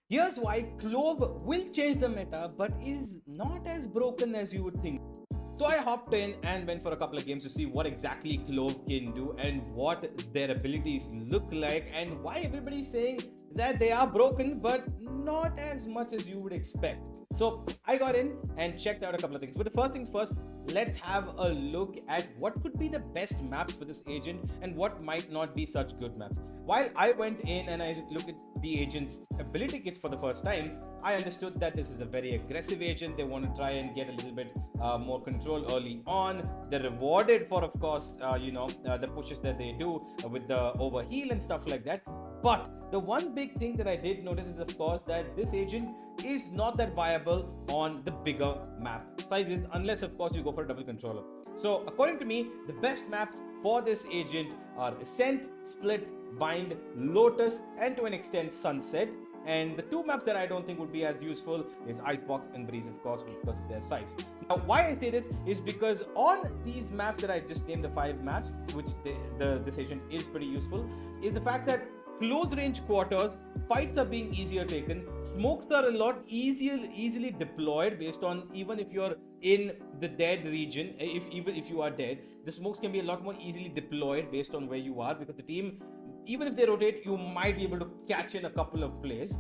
Here's why Clove will change the meta, but is not as broken as you would think. So I hopped in and went for a couple of games to see what exactly Clove can do and what their abilities look like, and why everybody's saying that they are broken, but not as much as you would expect. So I got in and checked out a couple of things. But the first things first, let's have a look at what could be the best maps for this agent and what might not be such good maps. While I went in and I looked at the agent's ability kits for the first time, I understood that this is a very aggressive agent. They want to try and get a little bit more control early on. They're rewarded for, of course, the pushes that they do with the overheal and stuff like that. But the one big thing that I did notice is, of course, that this agent is not that viable on the bigger map sizes, unless, of course, you go for a double controller. So, according to me, the best maps for this agent are ISNT, Split, Bind, Lotus, and to an extent Sunset. And the two maps that I don't think would be as useful is Icebox and Breeze, of course, because of their size. Now, why I say this is because on these maps that I just named, the 5 maps, which this agent is pretty useful, is the fact that close range quarters, fights are being easier taken, smokes are a lot easily deployed based on, even if you're in the dead region, even if you are dead, the smokes can be a lot more easily deployed based on where you are, because the team, even if they rotate, you might be able to catch in a couple of plays.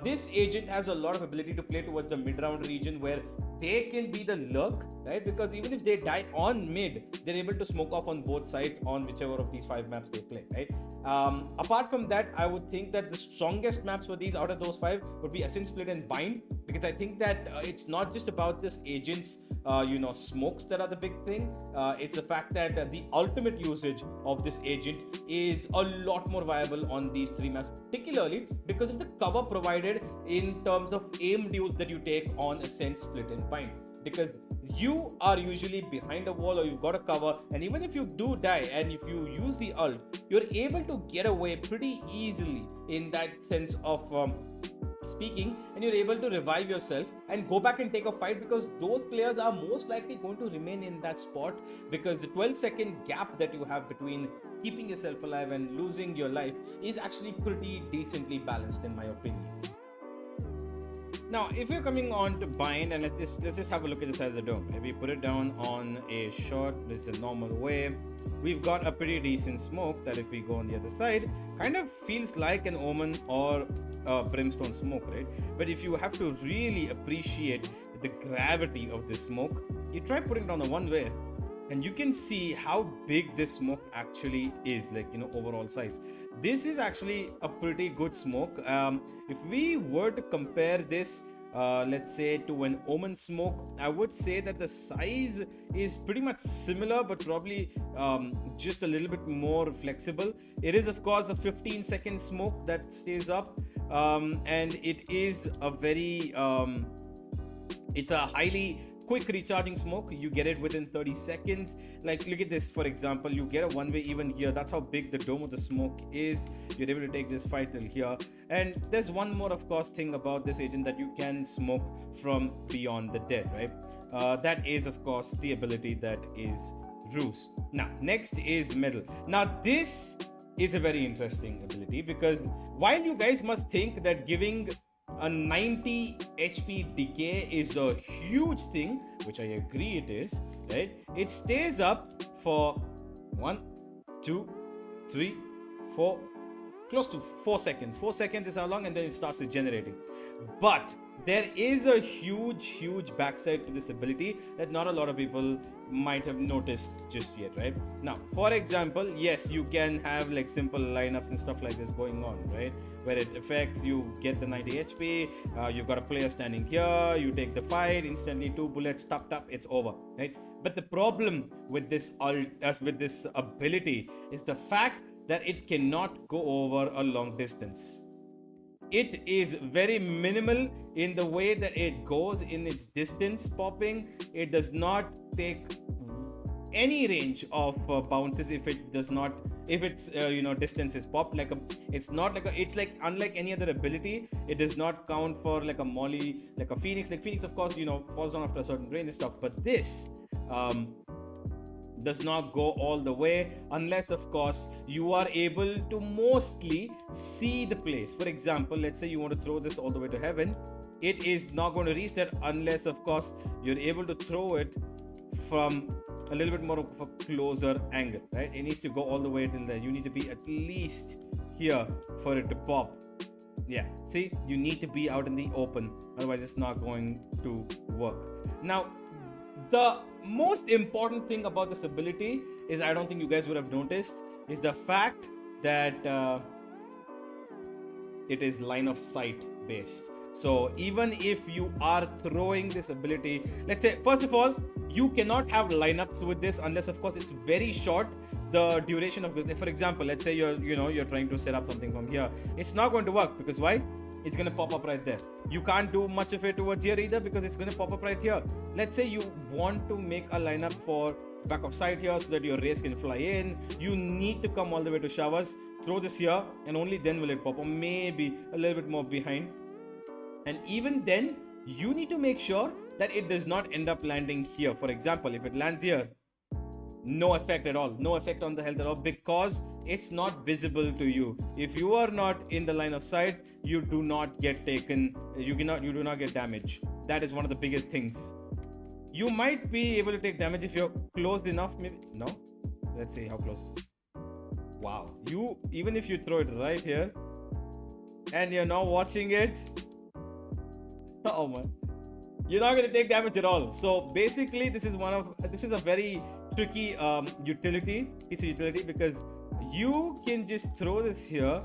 This agent has a lot of ability to play towards the mid-round region, where they can be the lurk, right? Because even if they die on mid, they're able to smoke off on both sides on whichever of these 5 maps they play, right? Apart from that, I would think that the strongest maps for these out of those 5 would be Ascent, Split, and Bind, because I think that it's not just about this agent's smokes that are the big thing. It's the fact that the ultimate usage of this agent is a lot more viable on these 3 maps, particularly because of the cover provided in terms of aim duels that you take on Ascent, Split, and Bind. Because you are usually behind a wall or you've got a cover, and even if you do die and if you use the ult, you're able to get away pretty easily in that sense of speaking, and you're able to revive yourself and go back and take a fight, because those players are most likely going to remain in that spot, because the 12-second gap that you have between keeping yourself alive and losing your life is actually pretty decently balanced, in my opinion. Now, if you're coming on to Bind, and let's just have a look at the size of the dome. If we put it down on a shot, this is a normal way. We've got a pretty decent smoke that, if we go on the other side, kind of feels like an Omen or a Brimstone smoke, right? But if you have to really appreciate the gravity of this smoke, you try putting it on a one way, and you can see how big this smoke actually is, like, overall size. This is actually a pretty good smoke. If we were to compare this, let's say, to an Omen smoke, I would say that the size is pretty much similar, but probably just a little bit more flexible. It is, of course, a 15-second smoke that stays up, and it is a very it's a highly quick recharging smoke. You get it within 30 seconds. Like, look at this, for example, you get a one way even here. That's how big the dome of the smoke is. You're able to take this fight till here. And there's one more, of course, thing about this agent, that you can smoke from beyond the dead, right? That is, of course, the ability that is Roost. Now, next is Metal. Now, this is a very interesting ability, because while you guys must think that giving a 90 HP decay is a huge thing, which I agree it is, right? It stays up for 1, 2, 3, 4, close to 4 seconds. 4 seconds is how long, and then it starts regenerating. But there is a huge backside to this ability that not a lot of people might have noticed just yet, right? Now, for example, yes, you can have like simple lineups and stuff like this going on, right? Where it affects, you get the 90 HP, you've got a player standing here, you take the fight, instantly 2 bullets, tap, it's over, right? But the problem with this ability is the fact that it cannot go over a long distance. It is very minimal in the way that it goes in its distance popping. It does not take any range of bounces if its distance is popped. It's like unlike any other ability, it does not count for like a molly, like a Phoenix. Like Phoenix, of course, falls down after a certain range and stuff. But this does not go all the way unless of course you are able to mostly see the place. For example, let's say you want to throw this all the way to heaven, it is not going to reach that unless of course you're able to throw it from a little bit more of a closer angle, right? It needs to go all the way till there. You need to be at least here for it to pop. Yeah, see, you need to be out in the open, otherwise it's not going to work. Now, the most important thing about this ability is, I don't think you guys would have noticed, is the fact that it is line of sight based. So even if you are throwing this ability, let's say, first of all, you cannot have lineups with this unless of course it's very short, the duration of this. For example, let's say you're trying to set up something from here, it's not going to work because why? It's going to pop up right there. You can't do much of it towards here either because it's going to pop up right here. Let's say you want to make a lineup for back of sight here so that your race can fly in. You need to come all the way to showers, throw this here, and only then will it pop, or maybe a little bit more behind. And even then, you need to make sure that it does not end up landing here. For example, if it lands here, no effect at all, no effect on the health at all, because it's not visible to you. If you are not in the line of sight, you do not get taken, you do not get damage. That is one of the biggest things. You might be able to take damage if you're close enough, maybe. No, let's see how close. Wow, even if you throw it right here and you're not watching it, oh man, you're not going to take damage at all. So basically, this is a very tricky piece of utility, because you can just throw this here,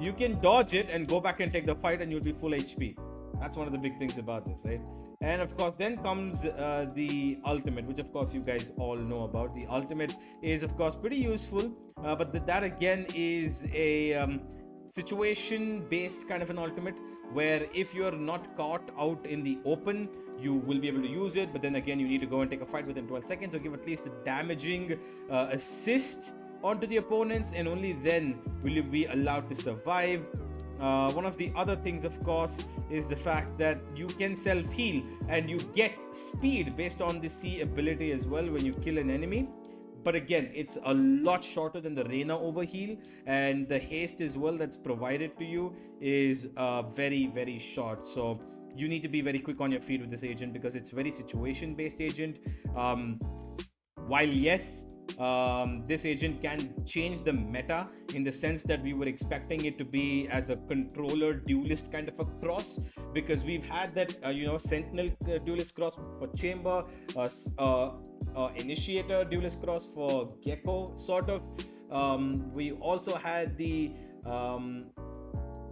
you can dodge it and go back and take the fight, and you'll be full HP. That's one of the big things about this, right? And of course, then comes the ultimate, which of course you guys all know about. The ultimate is of course pretty useful, but that again is a situation-based kind of an ultimate, where if you're not caught out in the open, you will be able to use it, but then again you need to go and take a fight within 12 seconds or give at least a damaging assist onto the opponents, and only then will you be allowed to survive. One of the other things, of course, is the fact that you can self-heal and you get speed based on the C ability as well when you kill an enemy. But again, it's a lot shorter than the Reina overheal, and the haste as well that's provided to you is very, very short. So you need to be very quick on your feet with this agent, because it's very situation-based agent. While yes, this agent can change the meta in the sense that we were expecting it to be as a controller duelist kind of a cross, because we've had that sentinel duelist cross for chamber, initiator duelist cross for gecko sort of. We also had the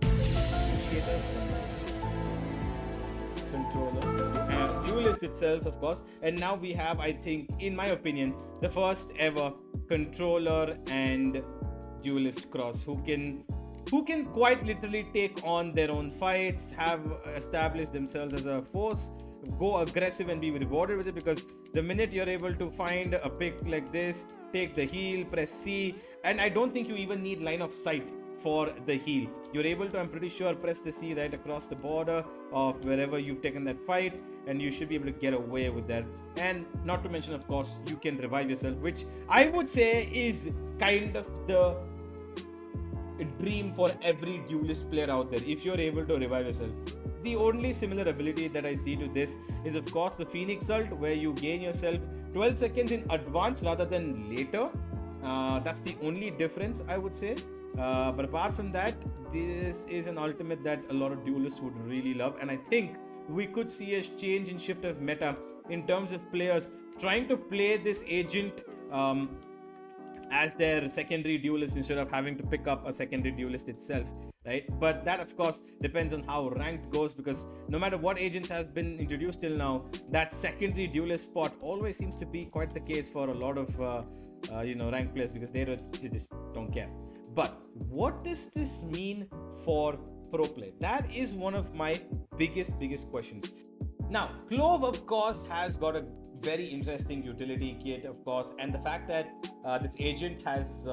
initiators controller duelist itself, of course, and now we have, I think, in my opinion, the first ever controller and duelist cross who can quite literally take on their own fights, have established themselves as a force, go aggressive and be rewarded with it. Because the minute you're able to find a pick like this, take the heal, press C, and I don't think you even need line of sight for the heal. You're able to, I'm pretty sure, press the C right across the border of wherever you've taken that fight, and you should be able to get away with that. And not to mention, of course, you can revive yourself, which I would say is kind of the dream for every duelist player out there, if you're able to revive yourself. The only similar ability that I see to this is, of course, the Phoenix Ult, where you gain yourself 12 seconds in advance rather than later. That's the only difference, I would say. But apart from that, this is an ultimate that a lot of duelists would really love, and I think we could see a change in shift of meta in terms of players trying to play this agent as their secondary duelist instead of having to pick up a secondary duelist itself, right? But that, of course, depends on how ranked goes, because no matter what agents has been introduced till now, that secondary duelist spot always seems to be quite the case for a lot of ranked players, because they just don't care. But what does this mean for pro play? That is one of my biggest questions. Now, Clove, of course, has got a very interesting utility kit, of course, and the fact that this agent has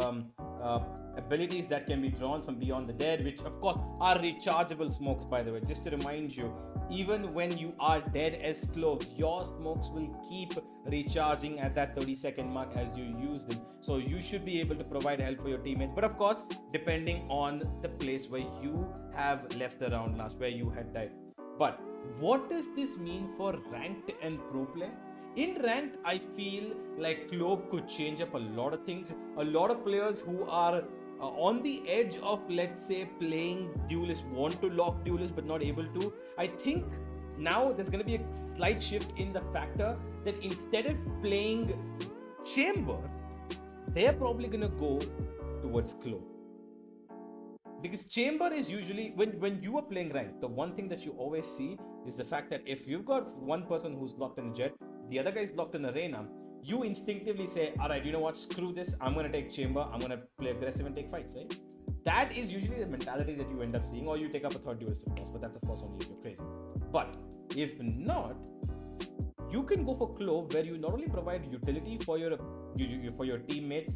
abilities that can be drawn from Beyond the Dead, which of course are rechargeable smokes, by the way. Just to remind you, even when you are dead as Clove, your smokes will keep recharging at that 30-second mark as you use them. So you should be able to provide help for your teammates. But of course, depending on the place where you have left the round last, where you had died. But what does this mean for ranked and pro play? In ranked, I feel like Clove could change up a lot of things. A lot of players who are on the edge of, let's say, playing duelist, want to lock duelist but not able to. I think now there's going to be a slight shift in the factor that instead of playing chamber, they're probably going to go towards Clove. Because chamber is usually, when you are playing ranked, the one thing that you always see is the fact that if you've got one person who's locked in a jet, the other guy is locked in arena, you instinctively say, all right, you know what, screw this, I'm going to take chamber, I'm going to play aggressive and take fights, right? That is usually the mentality that you end up seeing, or you take up a third duelist, of course, but that's of course only if you're crazy. But if not, you can go for Clove, where you not only provide utility for your teammates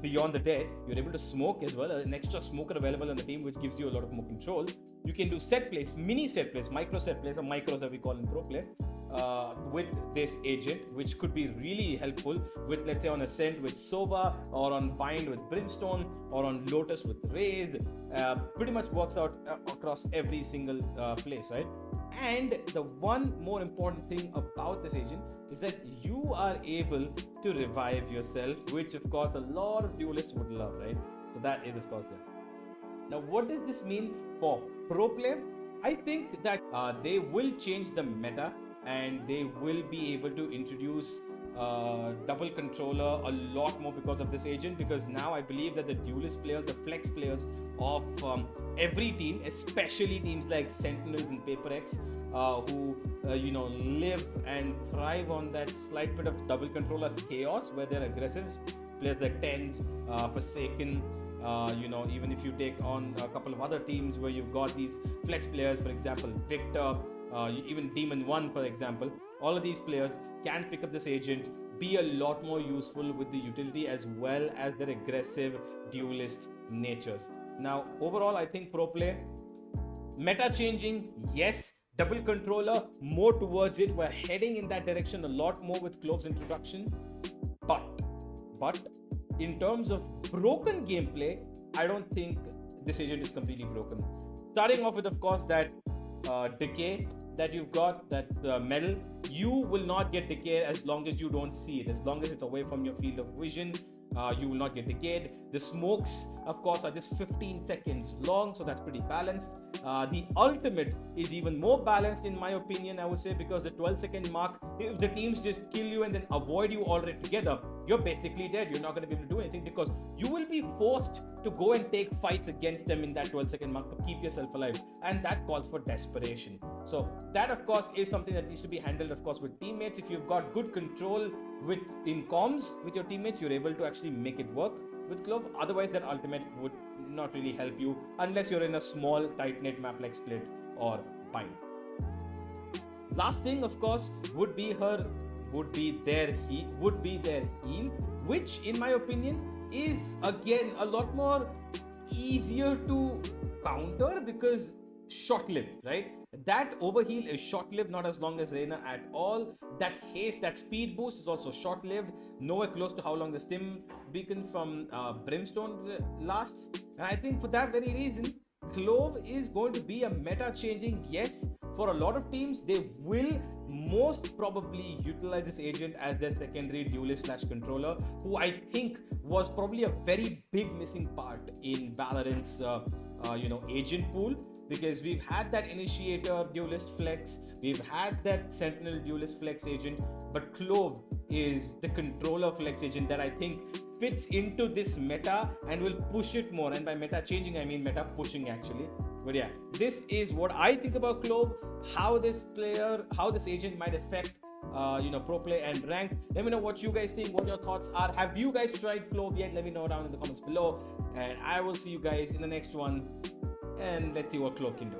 Beyond the Dead, you're able to smoke as well, an extra smoker available on the team, which gives you a lot of more control. You can do set plays, mini set plays, micro set plays, or micros that we call in pro play, with this agent, which could be really helpful with, let's say, on Ascent with Sova, or on Bind with Brimstone, or on Lotus with Raze. Pretty much works out across every single place, right? And the one more important thing about this agent is that you are able to revive yourself, which of course a lot of duelists would love, right? So that is of course there. Now, what does this mean for pro play? I think that they will change the meta, and they will be able to introduce double controller a lot more because of this agent, because now I believe that the duelist players, the flex players of every team, especially teams like Sentinels and Paper X, who live and thrive on that slight bit of double controller chaos where they're aggressive, players like Tens, Forsaken, even if you take on a couple of other teams where you've got these flex players, for example Victor, even Demon 1 for example, all of these players can pick up this agent, be a lot more useful with the utility as well as their aggressive duelist natures. Now overall, I think pro play, meta changing, yes. Double controller, more towards it. We're heading in that direction a lot more with Clove's introduction. But in terms of broken gameplay, I don't think this agent is completely broken. Starting off with, of course, that decay that you've got, that's metal. You will not get decayed as long as you don't see it. As long as it's away from your field of vision, you will not get decayed. The smokes, of course, are just 15 seconds long, so that's pretty balanced. The ultimate is even more balanced in my opinion, I would say, because the 12-second mark, if the teams just kill you and then avoid you altogether, you're basically dead. You're not going to be able to do anything because you will be forced to go and take fights against them in that 12-second mark to keep yourself alive, and that calls for desperation. So that, of course, is something that needs to be handled, of course, with teammates. If you've got good control in comms with your teammates, you're able to actually make it work with Clove. Otherwise, that ultimate would not really help you unless you're in a small tight-knit map like Split or Bind. Last thing, of course, would be their heal, which in my opinion is again a lot more easier to counter because short-lived, right? That overheal is short-lived, not as long as Reyna at all. That haste, that speed boost is also short-lived, nowhere close to how long the stim beacon from Brimstone lasts. And I think for that very reason, Clove is going to be a meta-changing, yes. For a lot of teams, they will most probably utilize this agent as their secondary duelist / controller, who I think was probably a very big missing part in Valorant's agent pool. Because we've had that initiator duelist flex, we've had that sentinel duelist flex agent, but Clove is the controller flex agent that I think fits into this meta and will push it more. And by meta changing, I mean meta pushing actually. But yeah, this is what I think about Clove, how this agent might affect pro play and rank. Let me know what you guys think, what your thoughts are. Have you guys tried Clove yet? Let me know down in the comments below, and I will see you guys in the next one. And let's see what Clove can do.